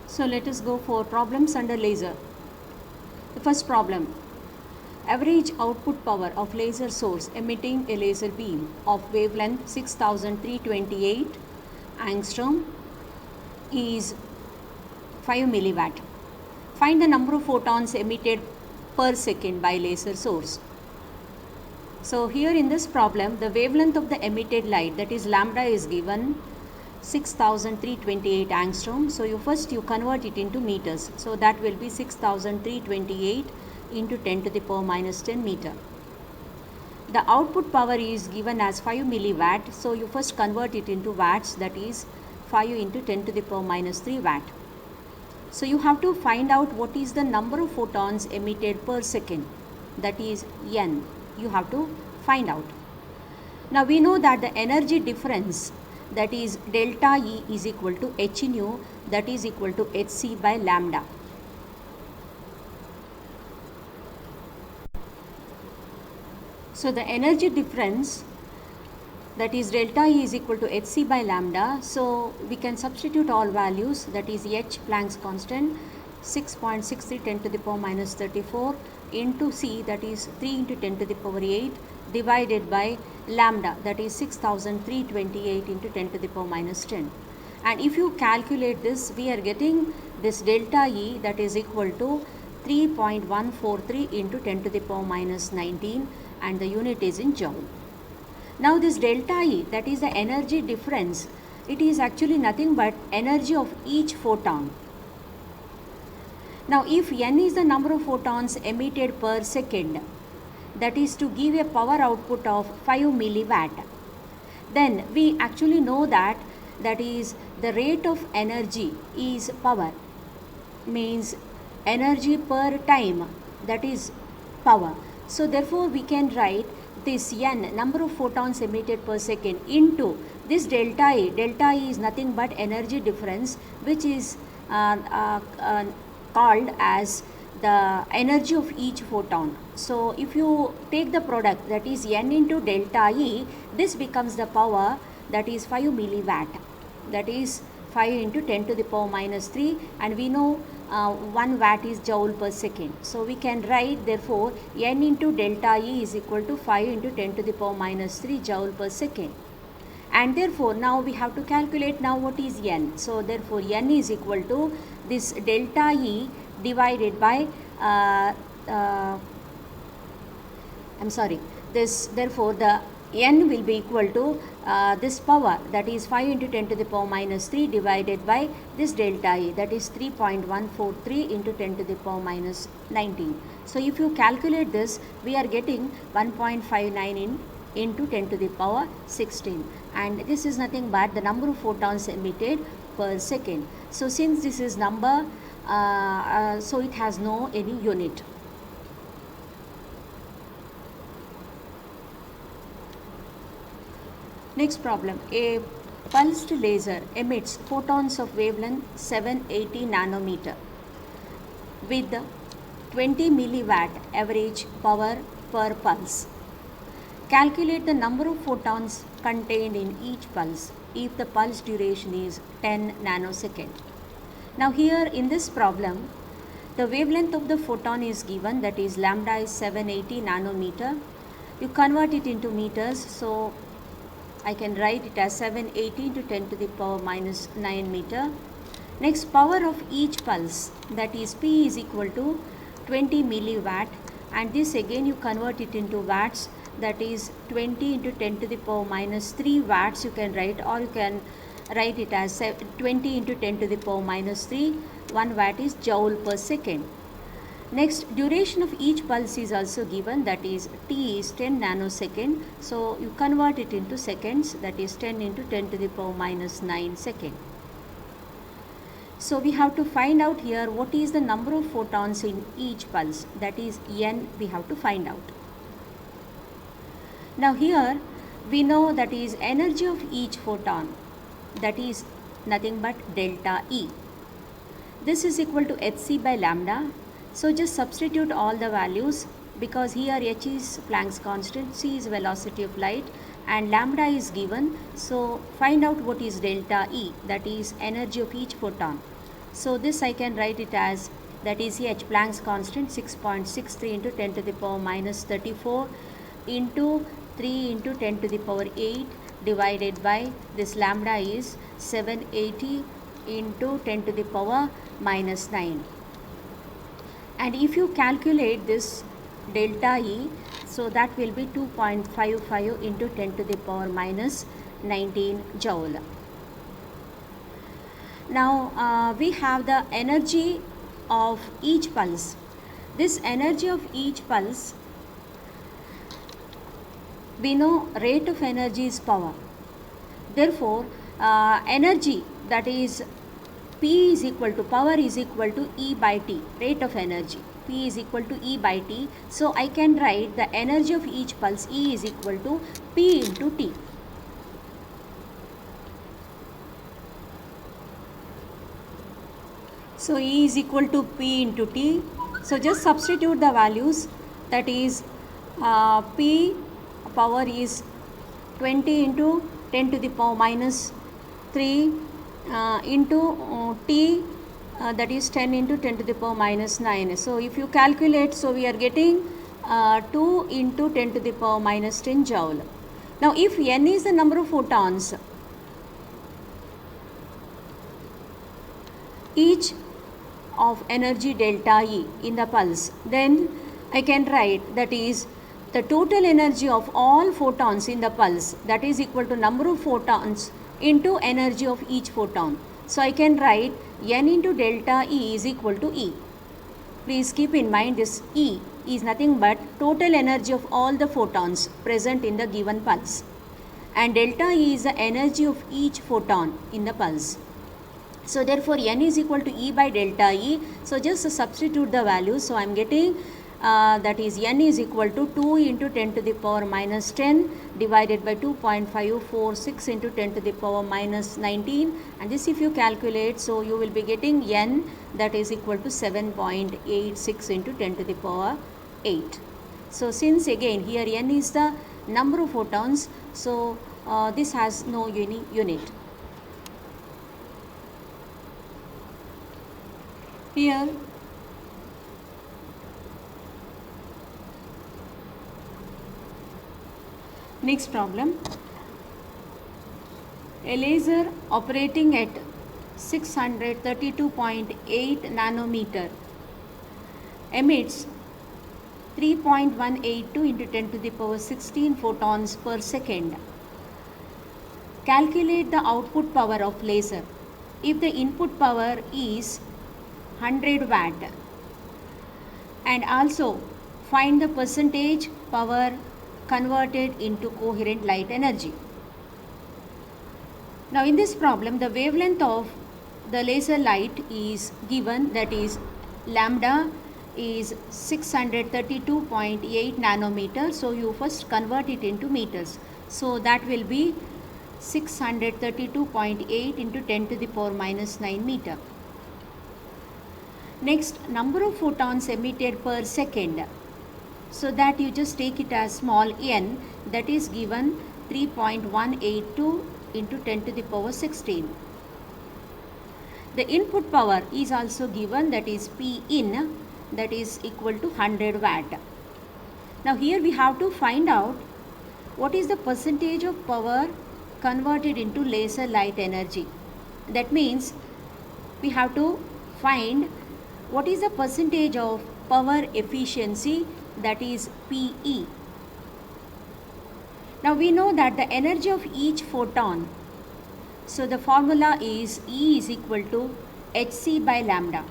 So let us go for problems under laser. The first problem. Average output power of laser source emitting a laser beam of wavelength 6328 angstrom is 5 milliwatt. Find the number of photons emitted per second by laser source. So here in this problem, the wavelength of the emitted light, that is lambda, is given 6328 angstrom. So you convert it into meters. So that will be 6328 into 10 to the power minus 10 meter. The output power is given as 5 milliwatt. So you first convert it into watts, that is 5 into 10 to the power minus 3 watt. So you have to find out what is the number of photons emitted per second, that is n. You have to find out. Now we know that the energy difference, that is delta E, is equal to h nu, that is equal to hc by lambda. So the energy difference, that is delta E, is equal to hc by lambda. So we can substitute all values, that is h, Planck's constant, 6.63 10 to the power minus 34 into c, that is 3 into 10 to the power 8 divided by lambda, that is 6328 into 10 to the power minus 10. And if you calculate this, we are getting this delta E, that is equal to 3.143 into 10 to the power minus 19, and the unit is in joule. Now this delta E, that is the energy difference, it is actually nothing but energy of each photon. Now if n is the number of photons emitted per second, that is to give a power output of 5 milliwatt, then we actually know that is the rate of energy is power, means energy per time, that is power. So therefore we can write this n, number of photons emitted per second, into this delta E. Delta E is nothing but energy difference, which is called as the energy of each photon. So if you take the product, that is n into delta E, this becomes the power, that is 5 milliwatt, that is 5 into 10 to the power minus 3, and we know 1 watt is joule per second. So we can write therefore n into delta E is equal to 5 into 10 to the power minus 3 joule per second. And therefore now we have to calculate now what is n. So therefore n is equal to this delta E divided by therefore the n will be equal to this power, that is 5 into 10 to the power minus 3 divided by this delta E, that is 3.143 into 10 to the power minus 19. So if you calculate this, we are getting 1.59 into 10 to the power 16, and this is nothing but the number of photons emitted per second. So since this is number, so it has no any unit. Next problem. A pulsed laser emits photons of wavelength 780 nanometer with 20 milliwatt average power per pulse. Calculate the number of photons contained in each pulse if the pulse duration is 10 nanosecond. Now here in this problem, the wavelength of the photon is given, that is lambda is 780 nanometer. You convert it into meters, so I can write it as 780 to 10 to the power minus 9 meter. Next, power of each pulse, that is P is equal to 20 milliwatt, and this again you convert it into watts, that is 20 into 10 to the power minus 3 watts you can write, or you can write it as 20 into 10 to the power minus 3, 1 watt is joule per second. Next, duration of each pulse is also given, that is T is 10 nanosecond. So you convert it into seconds, that is 10 into 10 to the power minus 9 second. So we have to find out here what is the number of photons in each pulse, that is n we have to find out. Now here we know that is energy of each photon, that is nothing but delta E. This is equal to hc by lambda. So just substitute all the values, because here h is Planck's constant, c is velocity of light, and lambda is given. So find out what is delta E, that is energy of each photon. So this I can write it as, that is h, Planck's constant, 6.63 into 10 to the power minus 34 into 3 into 10 to the power 8 divided by this lambda is 780 into 10 to the power minus 9. And if you calculate this delta E, so that will be 2.55 into 10 to the power minus 19 joule. Now we have the energy of each pulse. This energy of each pulse, we know rate of energy is power. Therefore, energy, that is P is equal to, power is equal to E by T, rate of energy. P is equal to E by T. So I can write the energy of each pulse, E is equal to P into T. So E is equal to P into T. So just substitute the values, that is P power is 20 into 10 to the power minus 3 into T, that is 10 into 10 to the power minus 9. So if you calculate, so we are getting 2 into 10 to the power minus 10 joule. Now if n is the number of photons, each of energy delta E in the pulse, then I can write, that is the total energy of all photons in the pulse, that is equal to number of photons into energy of each photon. So I can write n into delta E is equal to E. Please keep in mind, this E is nothing but total energy of all the photons present in the given pulse, and delta E is the energy of each photon in the pulse. So therefore n is equal to E by delta E. So just substitute the values. So I am getting that is n is equal to 2 into 10 to the power minus 10 divided by 2.546 into 10 to the power minus 19, and this if you calculate, so you will be getting n, that is equal to 7.86 into 10 to the power 8. So since again here n is the number of photons, so this has no unit. Here next problem, a laser operating at 632.8 nanometer emits 3.182 into 10 to the power 16 photons per second. Calculate the output power of laser if the input power is 100 watt, and also find the percentage power converted into coherent light energy. Now in this problem, the wavelength of the laser light is given, that is lambda is 632.8 nanometers. So you first convert it into meters. So that will be 632.8 into 10 to the power minus 9 meter. Next, number of photons emitted per second. So that you just take it as small n, that is given 3.182 into 10 to the power 16. The input power is also given, that is P in, that is equal to 100 watt. Now here we have to find out what is the percentage of power converted into laser light energy. That means we have to find what is the percentage of power efficiency, that is PE. Now we know that the energy of each photon, so the formula is E is equal to hc by lambda.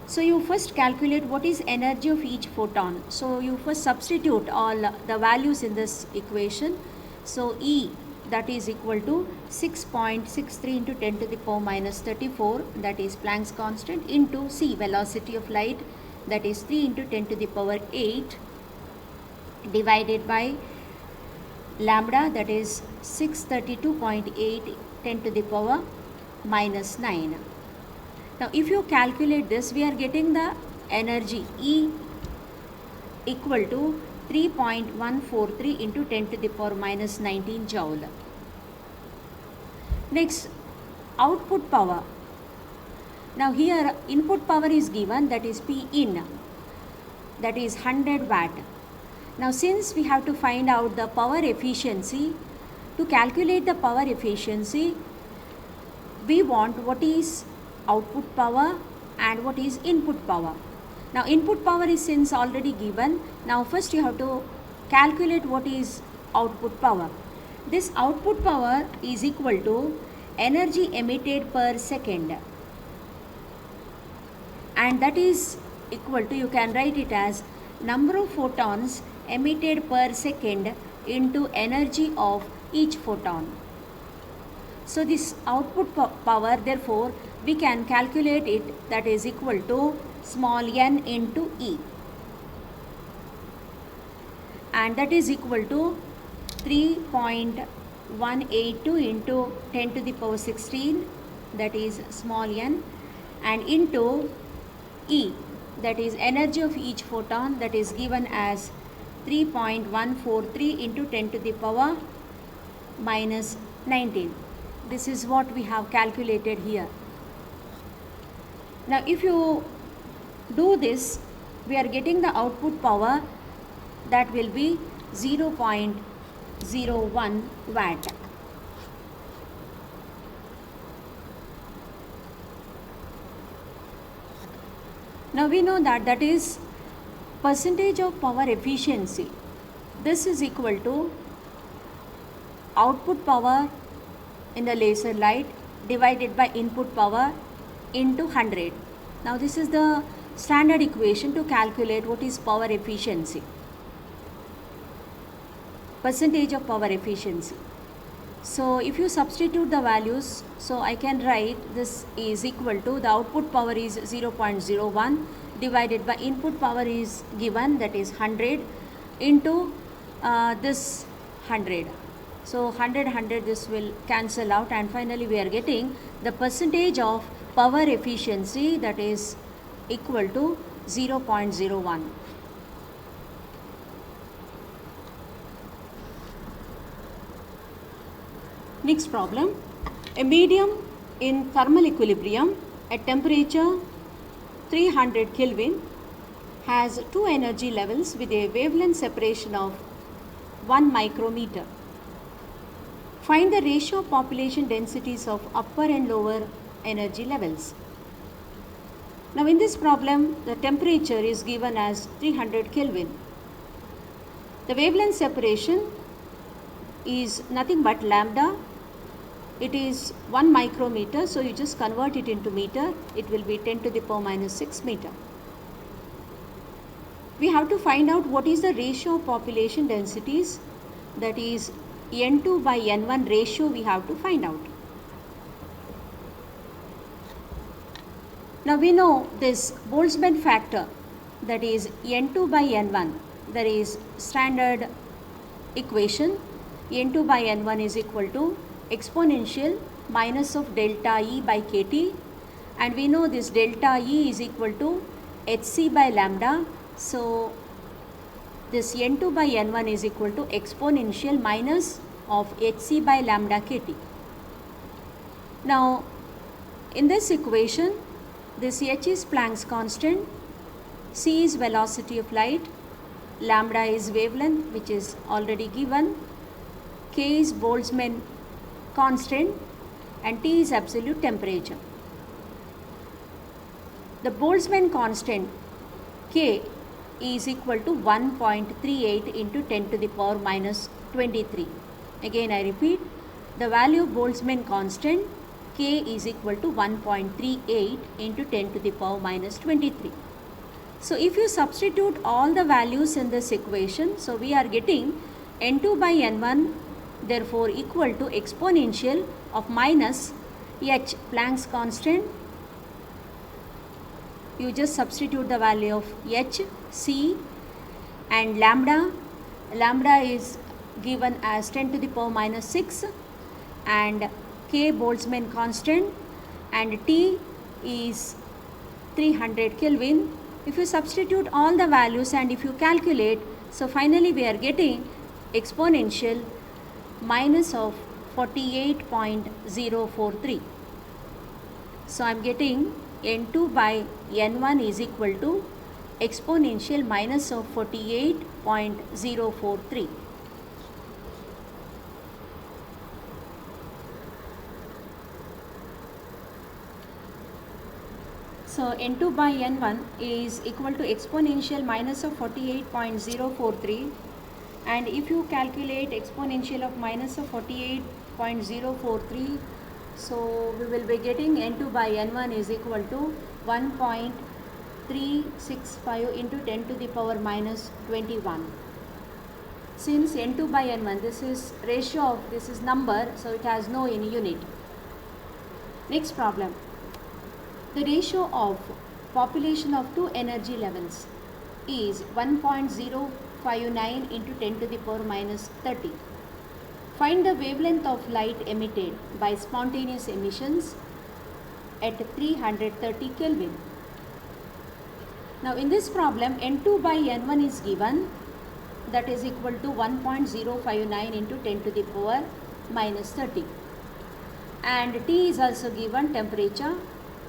So you first calculate what is energy of each photon. So you first substitute all the values in this equation. So E, that is equal to 6.63 into 10 to the power minus 34, that is Planck's constant, into c, velocity of light, that is 3 into 10 to the power 8 divided by lambda, that is 632.8 10 to the power minus 9. Now if you calculate this, we are getting the energy E equal to 3.143 into 10 to the power minus 19 joule. Next, output power. Now here input power is given, that is P in, that is 100 watt. Now since we have to find out the power efficiency, to calculate the power efficiency, we want what is output power and what is input power. Now input power is since already given. Now first you have to calculate what is output power. This output power is equal to energy emitted per second, and that is equal to, you can write it as number of photons emitted per second into energy of each photon. So this output power, therefore we can calculate it, that is equal to small n into E, and that is equal to 3.182 into 10 to the power 16, that is small n, and into E, that is energy of each photon, that is given as 3.143 into 10 to the power minus 19. This is what we have calculated here. Now if you do this, we are getting the output power, that will be 0.01 watt. Now we know that that is percentage of power efficiency. This is equal to output power in the laser light divided by input power into 100. Now this is the standard equation to calculate what is power efficiency, percentage of power efficiency. So if you substitute the values, so I can write this is equal to, the output power is 0.01 divided by input power is given, that is 100, into this 100. So 100 this will cancel out, and finally we are getting the percentage of power efficiency, that is equal to 0.01. Next problem, a medium in thermal equilibrium at temperature 300 Kelvin has two energy levels with a wavelength separation of 1 micrometer. Find the ratio of population densities of upper and lower energy levels. Now in this problem, the temperature is given as 300 Kelvin. The wavelength separation is nothing but lambda. It is 1 micrometer, so you just convert it into meter. It will be 10 to the power minus 6 meter. We have to find out what is the ratio of population densities, that is N2 by N1 ratio we have to find out. Now we know this Boltzmann factor, that is N2 by N1, that is standard equation. N2 by N1 is equal to exponential minus of delta E by kT, and we know this delta E is equal to Hc by lambda. So this N2 by N1 is equal to exponential minus of Hc by lambda kT. Now in this equation, this H is Planck's constant, c is velocity of light, lambda is wavelength which is already given, k is Boltzmann constant, and T is absolute temperature. The Boltzmann constant K is equal to 1.38 into 10 to the power minus 23. Again I repeat, the value of Boltzmann constant K is equal to 1.38 into 10 to the power minus 23. So if you substitute all the values in this equation, so we are getting N2 by N1 therefore equal to exponential of minus H, Planck's constant. You just substitute the value of H, C and lambda. Lambda is given as 10 to the power minus 6 and K Boltzmann constant and T is 300 Kelvin. If you substitute all the values and if you calculate, so finally we are getting exponential minus of 48.043. So I am getting N2 by N1 is equal to exponential minus of 48.043. So N2 by N1 is equal to exponential minus of 48.043, and if you calculate exponential of minus of 48.043, so we will be getting N2 by N1 is equal to 1.365 into 10 to the power minus 21. Since N2 by N1, this is ratio of, this is number, so it has no any unit. Next problem. The ratio of population of two energy levels is 1.059 into 10 to the power minus 30. Find the wavelength of light emitted by spontaneous emissions at 330 Kelvin. Now in this problem, N2 by N1 is given, that is equal to 1.059 into 10 to the power minus 30. And T is also given, temperature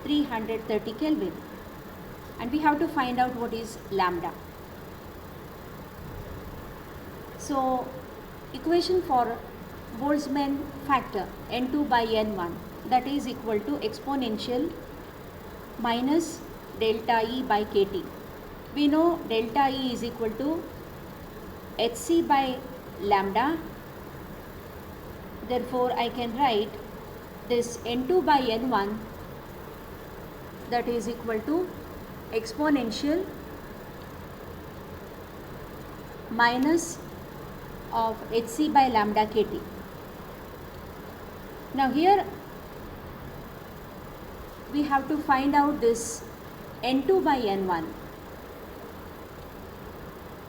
330 Kelvin, and we have to find out what is lambda. So equation for Boltzmann factor N2 by N1, that is equal to exponential minus delta E by KT. We know delta E is equal to Hc by lambda. Therefore I can write this N2 by N1, that is equal to exponential minus of Hc by lambda KT. Now here we have to find out this N2 by N1.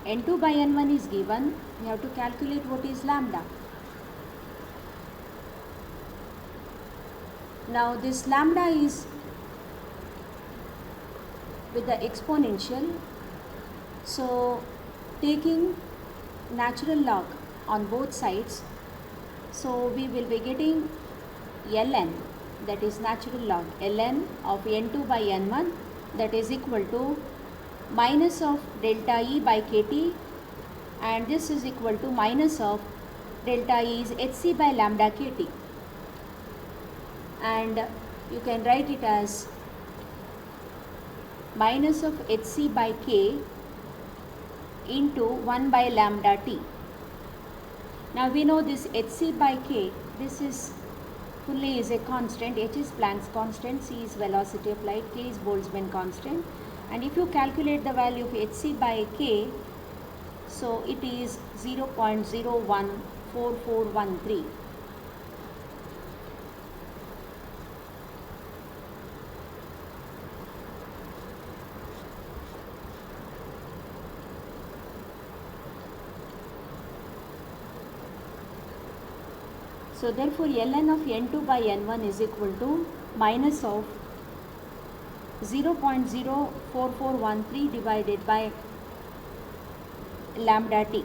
N2 by N1 is given, we have to calculate what is lambda. Now this lambda is with the exponential, so taking natural log on both sides, so we will be getting ln, that is natural log ln of N2 by N1, that is equal to minus of delta E by KT, and this is equal to minus of delta E is Hc by lambda KT, and you can write it as minus of Hc by K into 1 by lambda T. Now we know this Hc by K, this is fully is a constant. H is Planck's constant, C is velocity of light, K is Boltzmann constant, and if you calculate the value of Hc by K, so it is 0.014413. So therefore ln of N2 by N1 is equal to minus of 0.04413 divided by lambda T.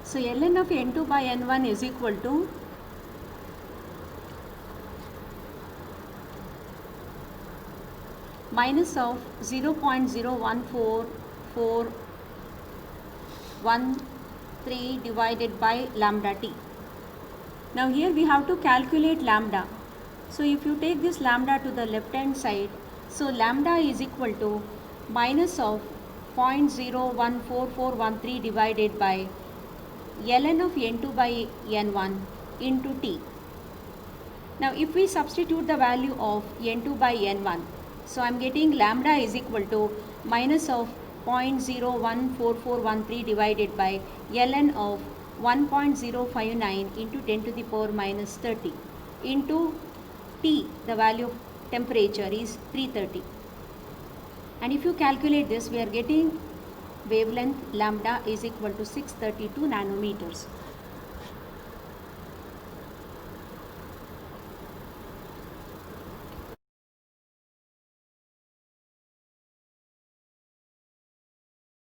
So ln of N2 by N1 is equal to minus of 0.014413 divided by lambda T. Now here we have to calculate lambda. So if you take this lambda to the left hand side, so lambda is equal to minus of 0.014413 divided by ln of N2 by N1 into T. Now if we substitute the value of N2 by N1, so I am getting lambda is equal to minus of 0.01441 divided by ln of 1.059 into 10 to the power minus 30 into t, the value of temperature is 330. And if you calculate this, we are getting wavelength lambda is equal to 632 nanometers.